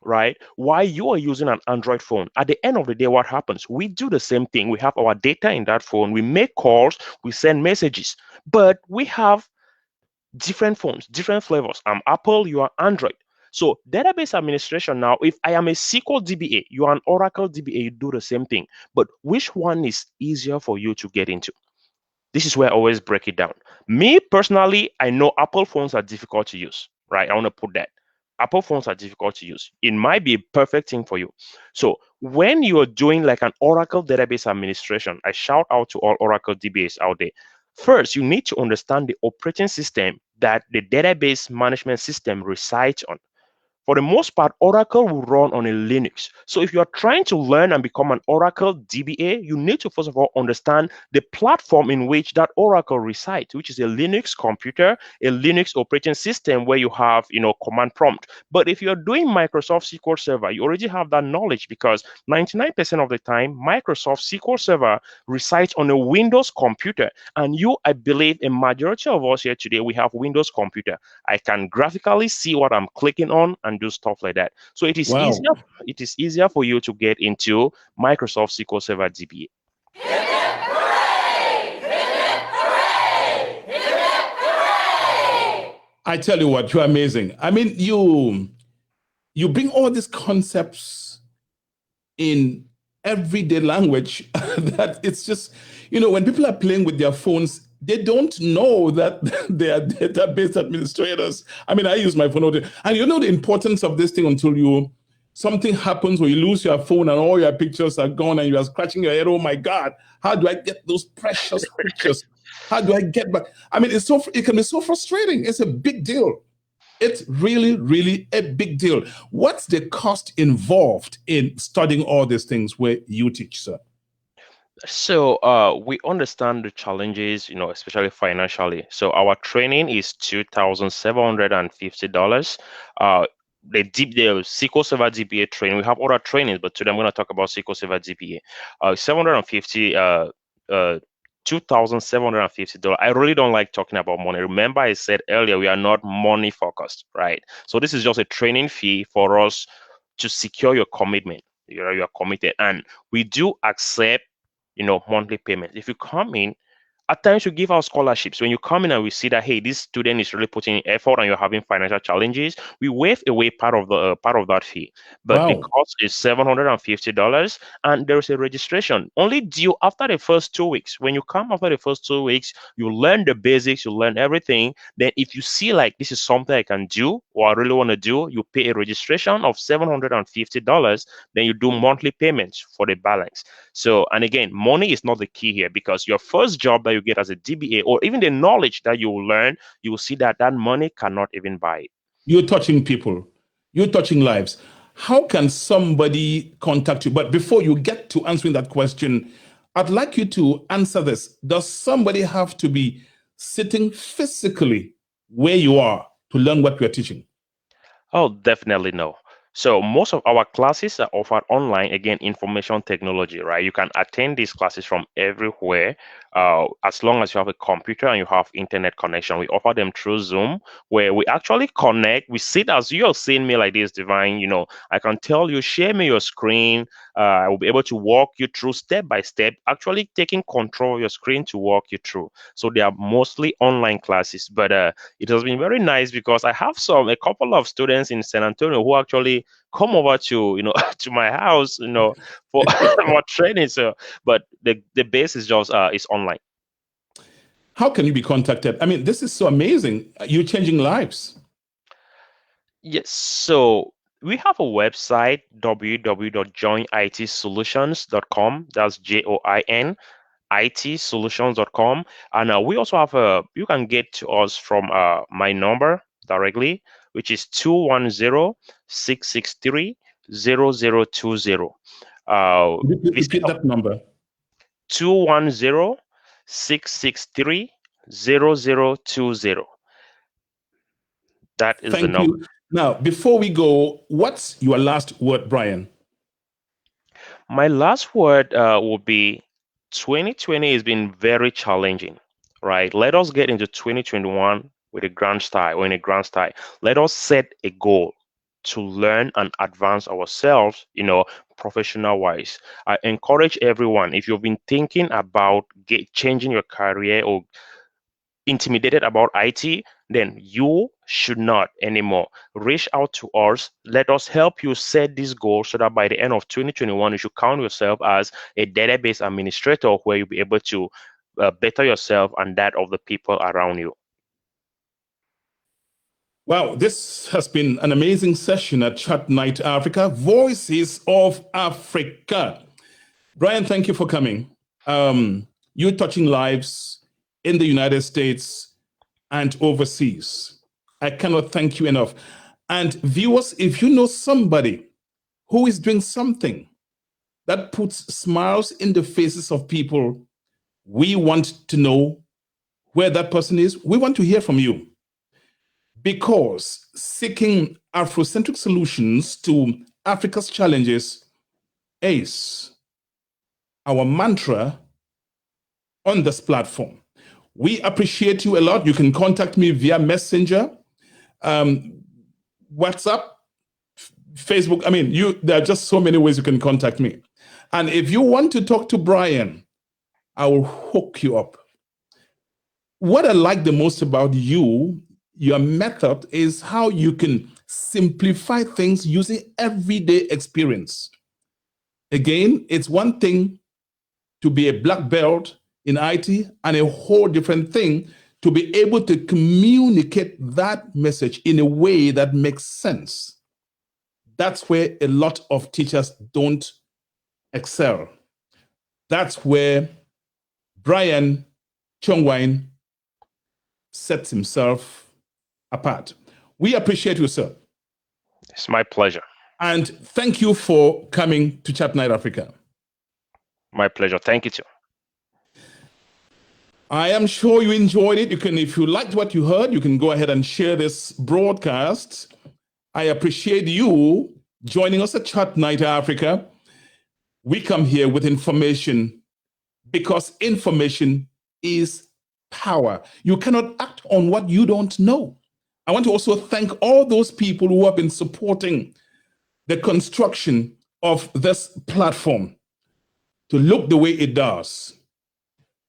right, while you are using an Android phone. At the end of the day, what happens? We do the same thing. We have our data in that phone, we make calls, we send messages, but we have different phones, different flavors. I'm Apple, you are Android. So database administration now, if I am a SQL DBA, you are an Oracle DBA, you do the same thing. But which one is easier for you to get into? This is where I always break it down. Me personally, I know Apple phones are difficult to use, right? I want to put that. Apple phones are difficult to use. It might be a perfect thing for you. So when you're doing like an Oracle database administration, I shout out to all Oracle DBAs out there. First, you need to understand the operating system that the database management system resides on. For the most part, Oracle will run on a Linux. So if you're trying to learn and become an Oracle DBA, you need to first of all understand the platform in which that Oracle resides, which is a Linux computer, a Linux operating system where you have, command prompt. But if you're doing Microsoft SQL Server, you already have that knowledge because 99% of the time, Microsoft SQL Server resides on a Windows computer. And I believe a majority of us here today, we have Windows computer. I can graphically see what I'm clicking on and do stuff like that. So it is Wow. easier. It is easier for you to get into Microsoft SQL Server DBA. I tell you what, you're amazing. I mean, you bring all these concepts in everyday language that it's just, when people are playing with their phones, they don't know that they are database administrators. I mean, I use my phone all day. And you know the importance of this thing until something happens where you lose your phone and all your pictures are gone and you are scratching your head. Oh my God, how do I get those precious pictures? How do I get back? I mean, it can be so frustrating. It's a big deal. It's really, really a big deal. What's the cost involved in studying all these things where you teach, sir? So we understand the challenges, especially financially. So our training is $2,750. The SQL Server DBA training. We have other trainings, but today I'm going to talk about SQL Server DBA. 750. $2,750. I really don't like talking about money. Remember, I said earlier we are not money focused, right? So this is just a training fee for us to secure your commitment. You're committed, and we do accept monthly payments. If you come in, at times we give out scholarships. When you come in and we see that, hey, this student is really putting in effort and you're having financial challenges, we waive away part of that fee. But the Wow. cost is $750, and there is a registration only due after the first 2 weeks. When you come after the first 2 weeks, you learn the basics, you learn everything. Then if you see like this is something I can do or I really want to do, you pay a registration of $750. Then you do monthly payments for the balance. So, and again, money is not the key here because your first job that that you get as a DBA, or even the knowledge that you will learn, you will see that that money cannot even buy it. You're touching people, you're touching lives. How can somebody contact you? But before you get to answering that question, I'd like you to answer this. Does somebody have to be sitting physically where you are to learn what you're teaching? Oh, definitely no. So most of our classes are offered online. Again, information technology, right? You can attend these classes from everywhere, as long as you have a computer and you have internet connection. We offer them through Zoom, where we actually connect. We sit as you're seeing me like this, Divine. I can tell you, share me your screen. I will be able to walk you through step by step, actually taking control of your screen to walk you through. So they are mostly online classes, but it has been very nice because I have a couple of students in San Antonio who actually come over to to my house for for training. So but the base is just is online. How can you be contacted? I mean, this is so amazing. You're changing lives. Yes, so we have a website, www.joinitsolutions.com. That's JOIN itsolutions.com. And we also have you can get to us from my number directly, which is 210-663-0020. Visit Repeat that number. 210-663-0020. That is the Thank number. you. Now, before we go, what's your last word, Brian? My last word would be 2020 has been very challenging, right? Let us get into 2021 with a grand style or in a grand style. Let us set a goal to learn and advance ourselves, professional wise. I encourage everyone, if you've been thinking about changing your career or intimidated about IT, then you should not anymore. Reach out to us. Let us help you set this goal so that by the end of 2021, you should count yourself as a database administrator where you'll be able to better yourself and that of the people around you. Wow, this has been an amazing session at Chat Night Africa, Voices of Africa. Brian, thank you for coming. You're touching lives in the United States and overseas. I cannot thank you enough. And viewers, if you know somebody who is doing something that puts smiles in the faces of people, we want to know where that person is. We want to hear from you. Because seeking Afrocentric solutions to Africa's challenges is our mantra on this platform. We appreciate you a lot. You can contact me via Messenger, WhatsApp, Facebook. I mean, there are just so many ways you can contact me. And if you want to talk to Brian, I will hook you up. What I like the most about you, your method, is how you can simplify things using everyday experience. Again, it's one thing to be a black belt in IT and a whole different thing to be able to communicate that message in a way that makes sense. That's where a lot of teachers don't excel. That's where Brian Chongwine sets himself apart. We appreciate you, sir. It's my pleasure. And thank you for coming to Chat Night Africa. My pleasure. Thank you too. I am sure you enjoyed it. If you liked what you heard, you can go ahead and share this broadcast. I appreciate you joining us at Chat Night Africa. We come here with information because information is power. You cannot act on what you don't know. I want to also thank all those people who have been supporting the construction of this platform to look the way it does.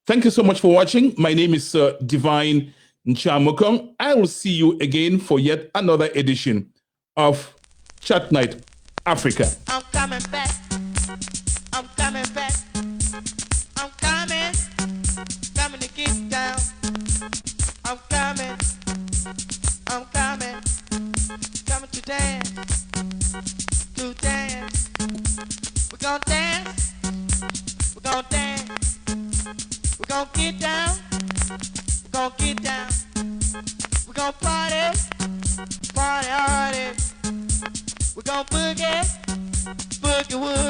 Thank you so much for watching. My name is Divine Nchamukong. I will see you again for yet another edition of Chat Night Africa. I'm coming back. I'm coming back. I'm coming to get down. I'm coming to dance, We're gonna dance, we're gonna get down. gonna get down. We gonna party, party hardy. We gonna boogie, boogie woogie.